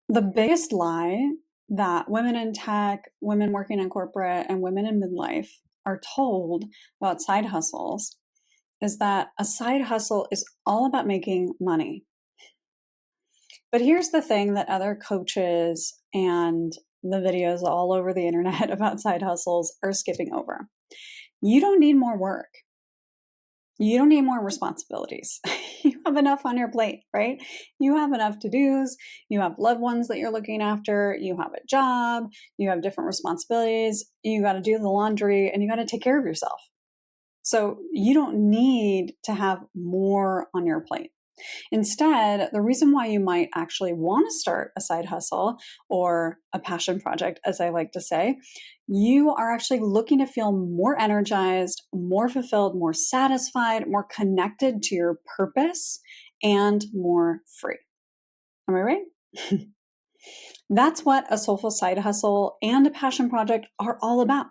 The biggest lie that women in tech, women working in corporate, and women in midlife are told about side hustles is that a side hustle is all about making money. But here's the thing that other coaches and the videos all over the internet about side hustles are skipping over. You don't need more work. You don't need more responsibilities. You have enough on your plate, right? You have enough to dos. You have loved ones that you're looking after. You have a job. You have different responsibilities. You got to do the laundry and you got to take care of yourself. So you don't need to have more on your plate. Instead, the reason why you might actually want to start a side hustle or a passion project, as I like to say, you are actually looking to feel more energized, more fulfilled, more satisfied, more connected to your purpose, and more free. Am I right? That's what a soulful side hustle and a passion project are all about.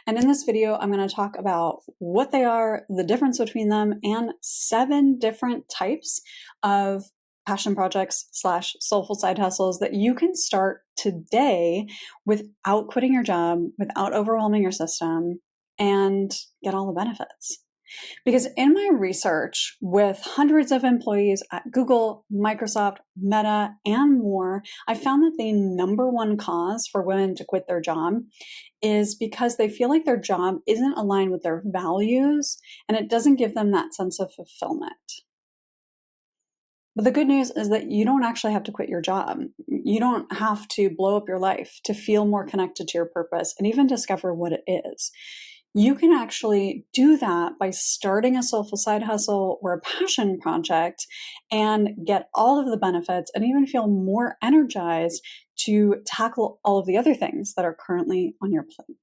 And in this video, I'm going to talk about what they are, the difference between them, and 7 different types of passion projects / soulful side hustles that you can start today without quitting your job, without overwhelming your system, and get all the benefits. Because in my research with hundreds of employees at Google, Microsoft, Meta, and more, I found that the number one cause for women to quit their job is because they feel like their job isn't aligned with their values and it doesn't give them that sense of fulfillment. But the good news is that you don't actually have to quit your job. You don't have to blow up your life to feel more connected to your purpose and even discover what it is. You can actually do that by starting a soulful side hustle or a passion project and get all of the benefits and even feel more energized to tackle all of the other things that are currently on your plate.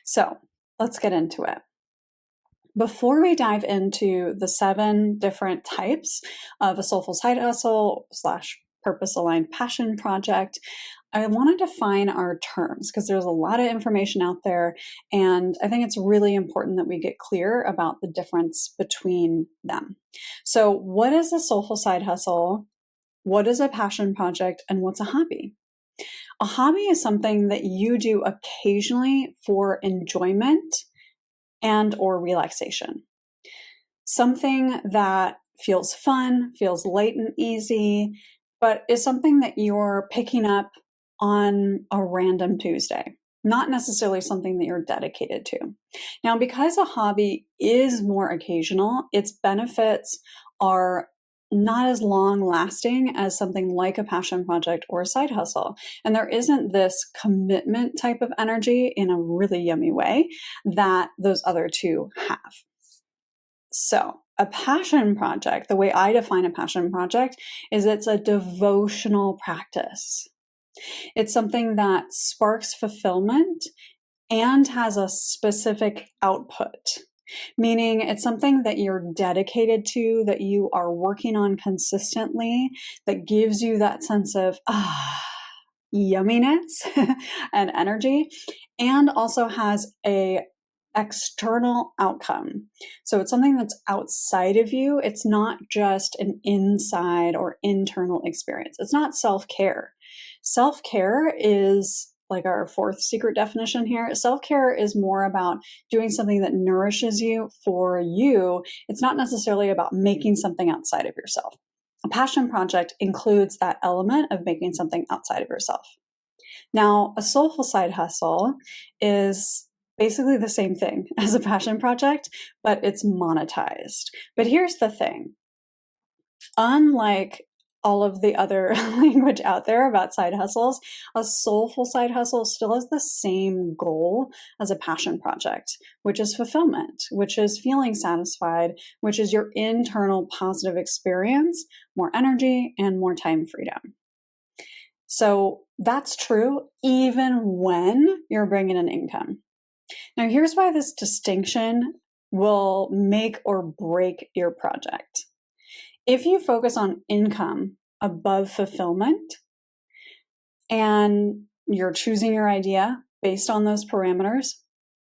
So let's get into it. Before we dive into the 7 different types of a soulful side hustle / purpose aligned passion project, I want to define our terms because there's a lot of information out there, and I think it's really important that we get clear about the difference between them. So, what is a soulful side hustle? What is a passion project? And what's a hobby? A hobby is something that you do occasionally for enjoyment and or relaxation. Something that feels fun, feels light and easy, but is something that you're picking up on a random Tuesday, not necessarily something that you're dedicated to. Now, because a hobby is more occasional, its benefits are not as long lasting as something like a passion project or a side hustle. And there isn't this commitment type of energy in a really yummy way that those other two have. So, a passion project, the way I define a passion project, is it's a devotional practice. It's something that sparks fulfillment and has a specific output, meaning it's something that you're dedicated to, that you are working on consistently, that gives you that sense of yumminess and energy, and also has a external outcome. So it's something that's outside of you. It's not just an inside or internal experience. It's not self-care. Self-care is like our 4th secret definition here. Self-care is more about doing something that nourishes you for you. It's not necessarily about making something outside of yourself. A passion project includes that element of making something outside of yourself. Now, a soulful side hustle is basically the same thing as a passion project, but it's monetized. But here's the thing. Unlike all of the other language out there about side hustles, a soulful side hustle still has the same goal as a passion project, which is fulfillment, which is feeling satisfied, which is your internal positive experience, more energy, and more time freedom. So that's true even when you're bringing in income. Now, here's why this distinction will make or break your project. If you focus on income above fulfillment and you're choosing your idea based on those parameters,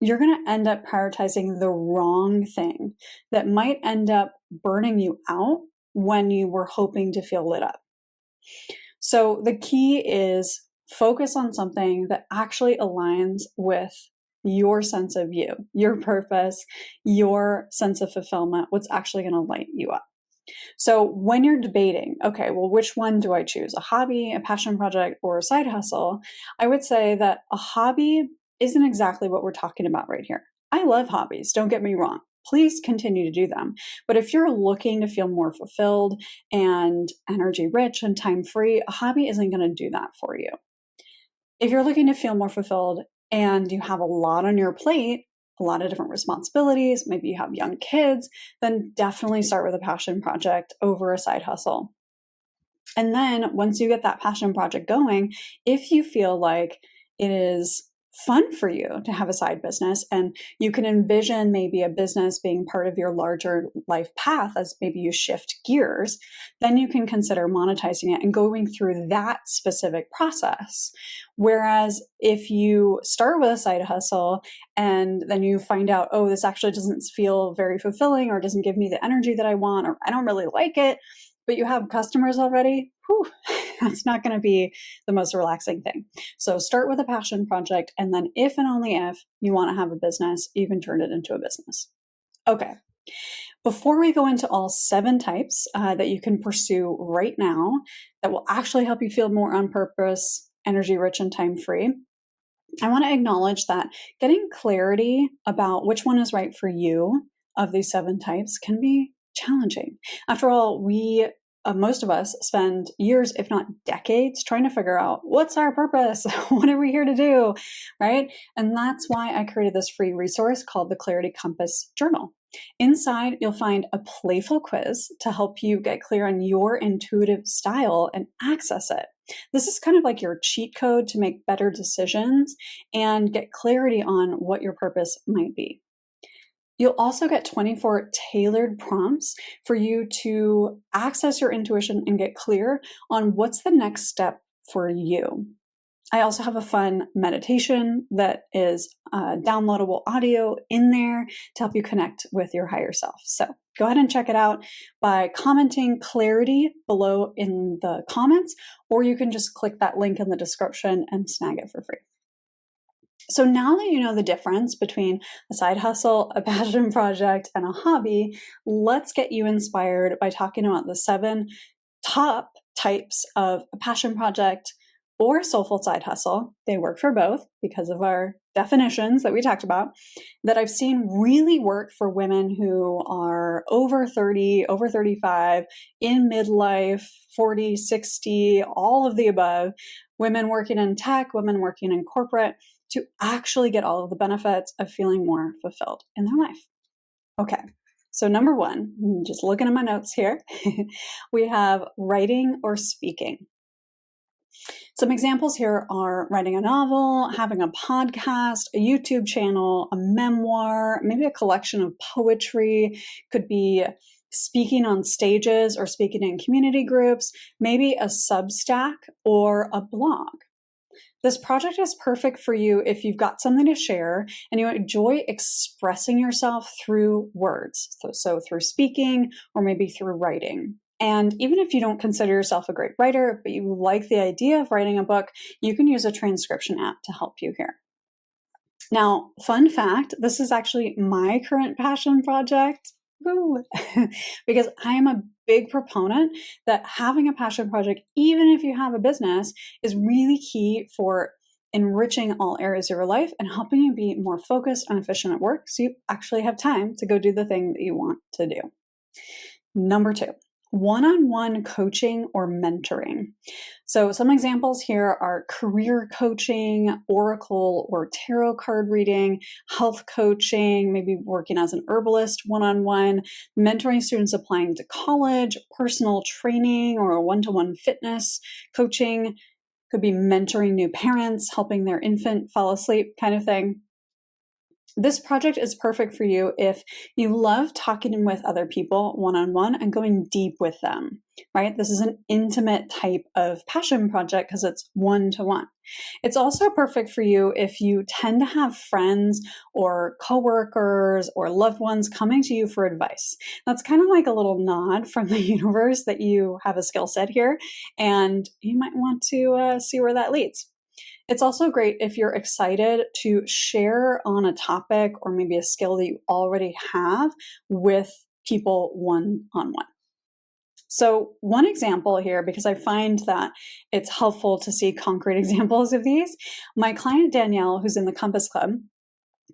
you're going to end up prioritizing the wrong thing that might end up burning you out when you were hoping to feel lit up. So the key is focus on something that actually aligns with your sense of you, your purpose, your sense of fulfillment, what's actually going to light you up. So when you're debating, okay, well, which one do I choose? A hobby, a passion project, or a side hustle? I would say that a hobby isn't exactly what we're talking about right here. I love hobbies, don't get me wrong. Please continue to do them. But if you're looking to feel more fulfilled and energy rich and time free, a hobby isn't going to do that for you. If you're looking to feel more fulfilled and you have a lot on your plate, a lot of different responsibilities, maybe you have young kids, then definitely start with a passion project over a side hustle. And then once you get that passion project going, if you feel like it is fun for you to have a side business and you can envision maybe a business being part of your larger life path as maybe you shift gears, then you can consider monetizing it and going through that specific process. Whereas if you start with a side hustle and then you find out, oh, this actually doesn't feel very fulfilling or doesn't give me the energy that I want, or I don't really like it, but you have customers already, whew, that's not going to be the most relaxing thing. So start with a passion project, and then if and only if you want to have a business, you can turn it into a business. Okay. Before we go into all 7 types that you can pursue right now that will actually help you feel more on purpose, energy rich, and time free, I want to acknowledge that getting clarity about which one is right for you of these 7 types can be challenging. After all, most of us spend years, if not decades, trying to figure out what's our purpose? What are we here to do? Right? And that's why I created this free resource called the Clarity Compass Journal. Inside, you'll find a playful quiz to help you get clear on your intuitive style and access it. This is kind of like your cheat code to make better decisions and get clarity on what your purpose might be. You'll also get 24 tailored prompts for you to access your intuition and get clear on what's the next step for you. I also have a fun meditation that is downloadable audio in there to help you connect with your higher self. So go ahead and check it out by commenting clarity below in the comments, or you can just click that link in the description and snag it for free. So now that you know the difference between a side hustle, a passion project, and a hobby, let's get you inspired by talking about the 7 top types of a passion project or soulful side hustle. They work for both because of our definitions that we talked about, that I've seen really work for women who are over 30, over 35, in midlife, 40, 60, all of the above, women working in tech, women working in corporate, to actually get all of the benefits of feeling more fulfilled in their life. Okay, so number 1, just looking at my notes here, we have writing or speaking. Some examples here are writing a novel, having a podcast, a YouTube channel, a memoir, maybe a collection of poetry, could be speaking on stages or speaking in community groups, maybe a Substack or a blog. This project is perfect for you if you've got something to share and you enjoy expressing yourself through words. So through speaking or maybe through writing. And even if you don't consider yourself a great writer, but you like the idea of writing a book, you can use a transcription app to help you here. Now, fun fact, this is actually my current passion project. Because I am a big proponent that having a passion project, even if you have a business, is really key for enriching all areas of your life and helping you be more focused and efficient at work so you actually have time to go do the thing that you want to do. Number 2, one-on-one coaching or mentoring. So some examples here are career coaching, oracle or tarot card reading, health coaching, maybe working as an herbalist one-on-one, mentoring students applying to college, personal training or one-to-one fitness coaching, could be mentoring new parents, helping their infant fall asleep kind of thing. This project is perfect for you if you love talking with other people one-on-one and going deep with them, right? This is an intimate type of passion project because it's one-to-one. It's also perfect for you if you tend to have friends or coworkers or loved ones coming to you for advice. That's kind of like a little nod from the universe that you have a skill set here, and you might want to see where that leads. It's also great if you're excited to share on a topic or maybe a skill that you already have with people one-on-one. So one example here, because I find that it's helpful to see concrete examples of these, my client Danielle, who's in the Compass Club,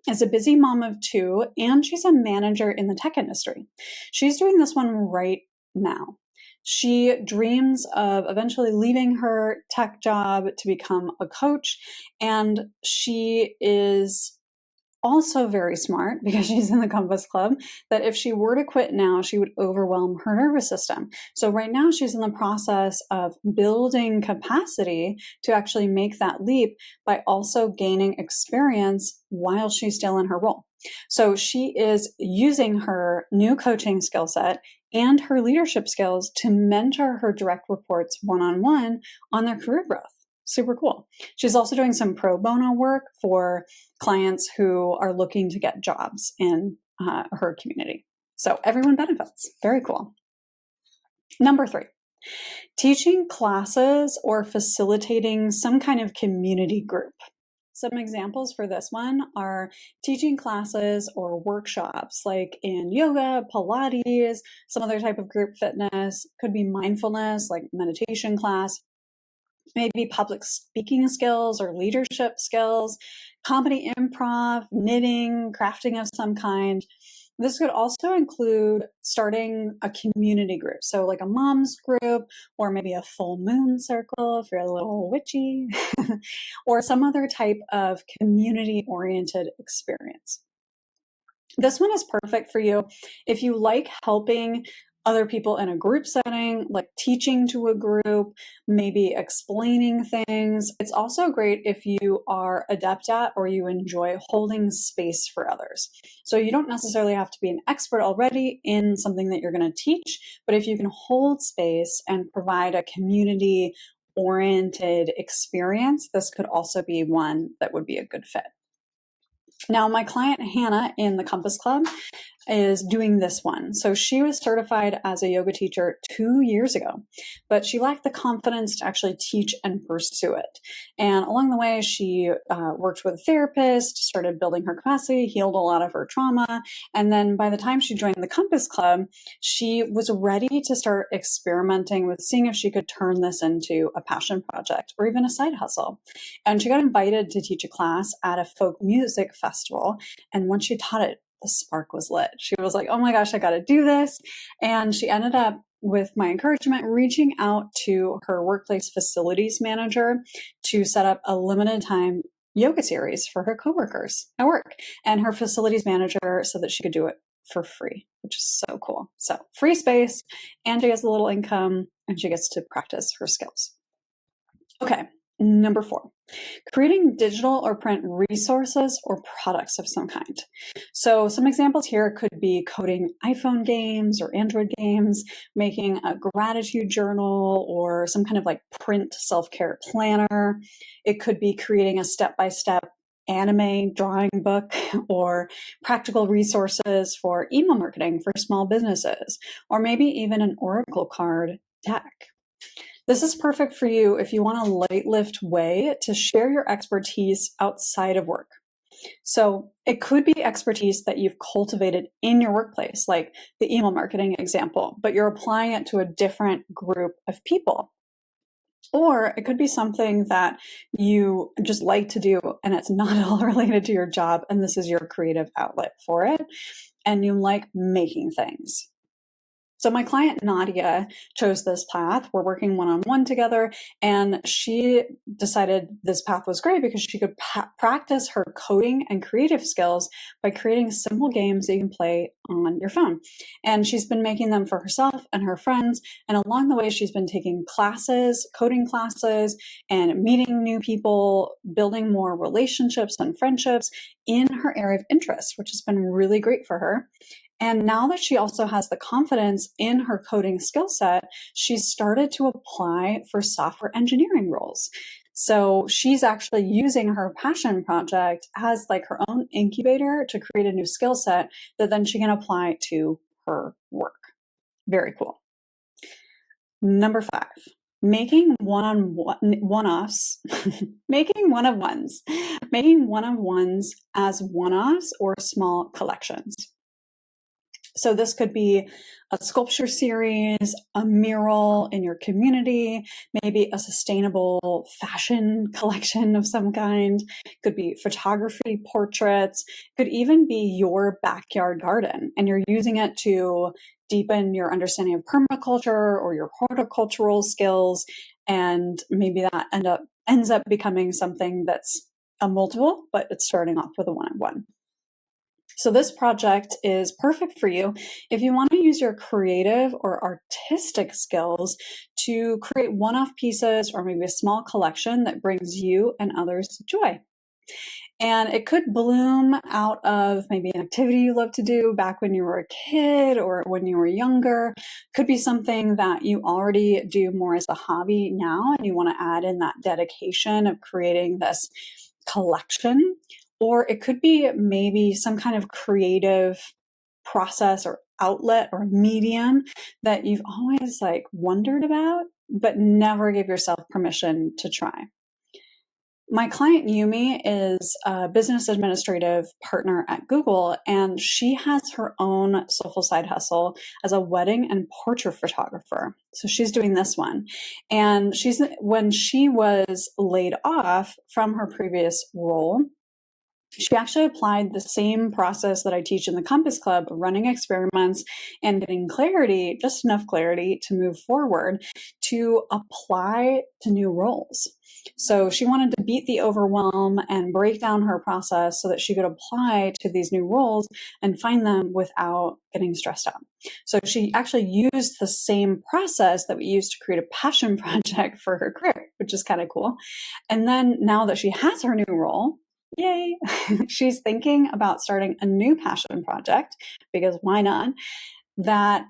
is a busy mom of two, and she's a manager in the tech industry. She's doing this one right now. She dreams of eventually leaving her tech job to become a coach, and she is also very smart because she's in the Compass Club, that if she were to quit now, she would overwhelm her nervous system. So right now she's in the process of building capacity to actually make that leap by also gaining experience while she's still in her role. So she is using her new coaching skill set and her leadership skills to mentor her direct reports one-on-one on their career growth. Super cool. She's also doing some pro bono work for clients who are looking to get jobs in her community. So everyone benefits. Very cool. Number 3, teaching classes or facilitating some kind of community group. Some examples for this one are teaching classes or workshops like in yoga, Pilates, some other type of group fitness, could be mindfulness like meditation class, maybe public speaking skills or leadership skills, comedy improv, knitting, crafting of some kind. This could also include starting a community group. So like a mom's group, or maybe a full moon circle if you're a little witchy, or some other type of community-oriented experience. This one is perfect for you if you like helping other people in a group setting, like teaching to a group, maybe explaining things. It's also great if you are adept at or you enjoy holding space for others. So you don't necessarily have to be an expert already in something that you're going to teach, but if you can hold space and provide a community-oriented experience, this could also be one that would be a good fit. Now, my client Hannah in the Compass Club is doing this one. So she was certified as a yoga teacher 2 years ago, but she lacked the confidence to actually teach and pursue it. And along the way, she worked with a therapist, started building her capacity, healed a lot of her trauma. And then by the time she joined the Compass Club, she was ready to start experimenting with seeing if she could turn this into a passion project or even a side hustle. And she got invited to teach a class at a folk music festival. And once she taught it, the spark was lit. She was like, oh my gosh, I got to do this. And she ended up, with my encouragement, reaching out to her workplace facilities manager to set up a limited time yoga series for her coworkers at work. And her facilities manager said that she could do it for free, which is so cool. So free space, and she gets a little income, and she gets to practice her skills. Okay. Number 4, creating digital or print resources or products of some kind. So some examples here could be coding iPhone games or Android games, making a gratitude journal or some kind of like print self-care planner. It could be creating a step-by-step anime drawing book or practical resources for email marketing for small businesses, or maybe even an Oracle card deck. This is perfect for you if you want a light lift way to share your expertise outside of work. So it could be expertise that you've cultivated in your workplace, like the email marketing example, but you're applying it to a different group of people. Or it could be something that you just like to do and it's not at all related to your job, and this is your creative outlet for it, and you like making things. So my client Nadia chose this path. We're working one-on-one together, and she decided this path was great because she could practice her coding and creative skills by creating simple games that you can play on your phone. And she's been making them for herself and her friends. And along the way, she's been taking classes, coding classes, and meeting new people, building more relationships and friendships in her area of interest, which has been really great for her. And now that she also has the confidence in her coding skill set, she's started to apply for software engineering roles. So she's actually using her passion project as like her own incubator to create a new skill set that then she can apply to her work. Very cool. Number 5, making one-offs, making one-of-ones as one-offs or small collections. So this could be a sculpture series, a mural in your community, maybe a sustainable fashion collection of some kind, could be photography, portraits, could even be your backyard garden, and you're using it to deepen your understanding of permaculture or your horticultural skills, and maybe that ends up becoming something that's a multiple, but it's starting off with a one-on-one. So this project is perfect for you if you want to use your creative or artistic skills to create one-off pieces or maybe a small collection that brings you and others joy. And it could bloom out of maybe an activity you love to do back when you were a kid or when you were younger. Could be something that you already do more as a hobby now, and you want to add in that dedication of creating this collection. Or it could be maybe some kind of creative process or outlet or medium that you've always like wondered about, but never give yourself permission to try. My client Yumi is a business administrative partner at Google, and she has her own Soulful side hustle as a wedding and portrait photographer. So she's doing this one. And when she was laid off from her previous role, she actually applied the same process that I teach in the Compass Club, running experiments and getting clarity, just enough clarity to move forward, to apply to new roles. So she wanted to beat the overwhelm and break down her process so that she could apply to these new roles and find them without getting stressed out. So she actually used the same process that we used to create a passion project for her career, which is kind of cool. And then now that she has her new role, yay, she's thinking about starting a new passion project, because why not, that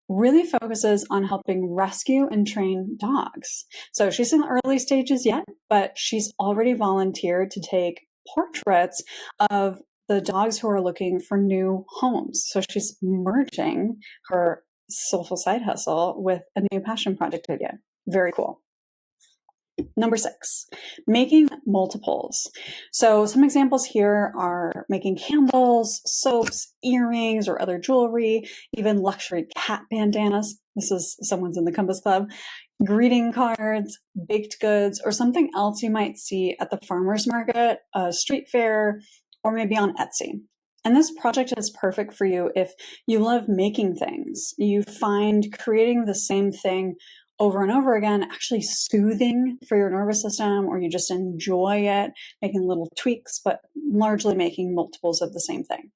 really focuses on helping rescue and train dogs. So she's in the early stages yet, but she's already volunteered to take portraits of the dogs who are looking for new homes. So she's merging her Soulful side hustle with a new passion project idea. Very cool. Number 6, making multiples. So some examples here are making candles, soaps, earrings, or other jewelry, even luxury cat bandanas. This is someone's in the Compass Club. Greeting cards, baked goods, or something else you might see at the farmer's market, a street fair, or maybe on Etsy. And this project is perfect for you if you love making things. You find creating the same thing over and over again actually soothing for your nervous system, or you just enjoy it, making little tweaks, but largely making multiples of the same thing.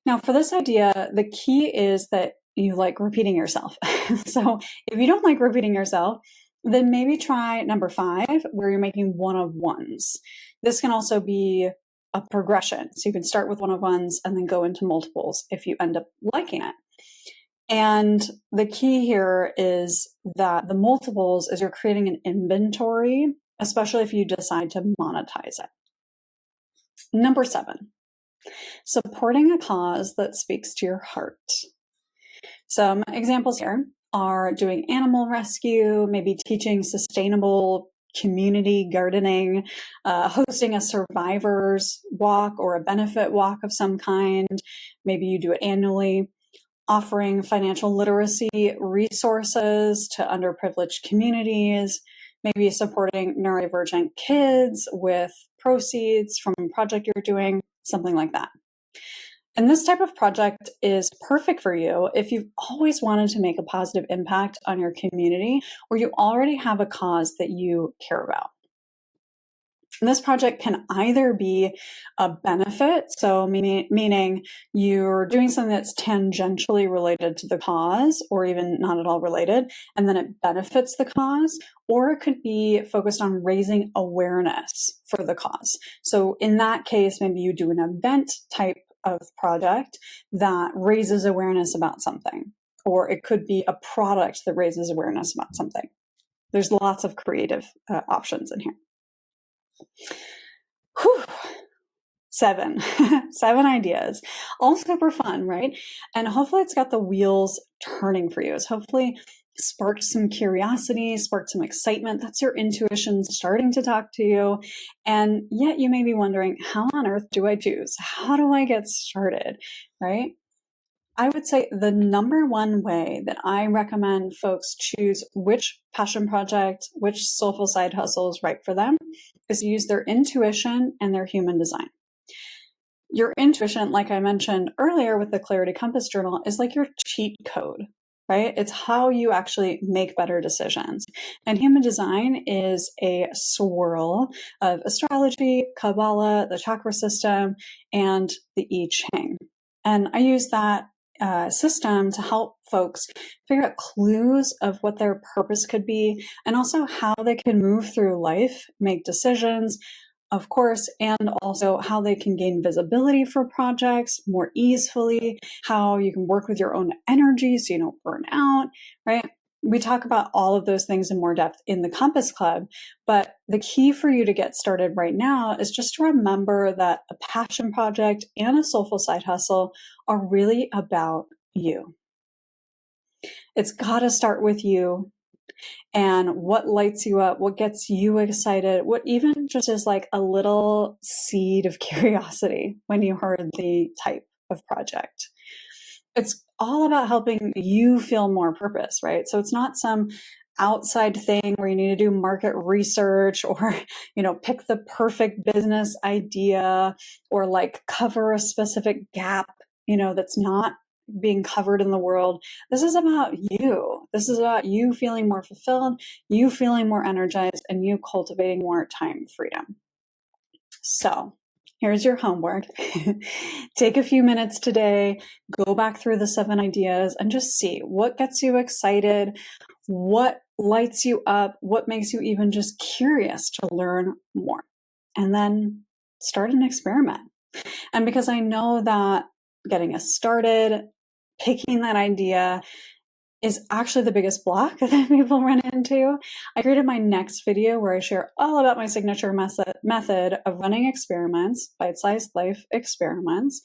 Now, for this idea, the key is that you like repeating yourself. So if you don't like repeating yourself, then maybe try number 5, where you're making one-of-ones. This can also be a progression. So you can start with one-of-ones and then go into multiples if you end up liking it. And the key here is that the multiples is you're creating an inventory, especially if you decide to monetize it. Number 7, supporting a cause that speaks to your heart. Some examples here are doing animal rescue, maybe teaching sustainable community gardening, hosting a survivors walk or a benefit walk of some kind. Maybe you do it annually. Offering financial literacy resources to underprivileged communities, maybe supporting neurodivergent kids with proceeds from a project you're doing, something like that. And this type of project is perfect for you if you've always wanted to make a positive impact on your community, or you already have a cause that you care about. And this project can either be a benefit, so meaning you're doing something that's tangentially related to the cause or even not at all related, and then it benefits the cause, or it could be focused on raising awareness for the cause. So in that case, maybe you do an event type of project that raises awareness about something, or it could be a product that raises awareness about something. There's lots of creative options in here. Whew. 7 ideas, all super fun, right? And hopefully it's got the wheels turning for you. It's hopefully sparked some curiosity, sparked some excitement. That's your intuition starting to talk to you. And yet you may be wondering, how on earth do I choose? How do I get started, right? I would say the number one way that I recommend folks choose which passion project, which soulful side hustle is right for them is to use their intuition and their human design. Your intuition, like I mentioned earlier with the Clarity Compass Journal, is like your cheat code, right? It's how you actually make better decisions. And human design is a swirl of astrology, Kabbalah, the chakra system, and the I Ching. And I use that system to help folks figure out clues of what their purpose could be and also how they can move through life, make decisions, of course, and also how they can gain visibility for projects more easily, how you can work with your own energy so you don't burn out, right? We talk about all of those things in more depth in the Compass Club, but the key for you to get started right now is just to remember that a passion project and a soulful side hustle are really about you. It's got to start with you and what lights you up, what gets you excited, what even just is like a little seed of curiosity when you heard the type of project. It's all about helping you feel more purpose, right? So it's not some outside thing where you need to do market research or, pick the perfect business idea or like cover a specific gap, that's not being covered in the world. This is about you. This is about you feeling more fulfilled, you feeling more energized, and you cultivating more time freedom. So here's your homework. Take a few minutes today, go back through the 7 ideas and just see what gets you excited, what lights you up, what makes you even just curious to learn more. And then start an experiment. And because I know that getting us started, picking that idea is actually the biggest block that people run into. I created my next video where I share all about my signature method of running experiments, bite-sized life experiments,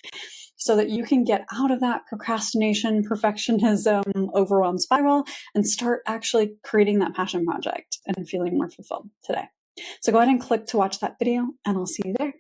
so that you can get out of that procrastination, perfectionism, overwhelm spiral and start actually creating that passion project and feeling more fulfilled today. So go ahead and click to watch that video and I'll see you there.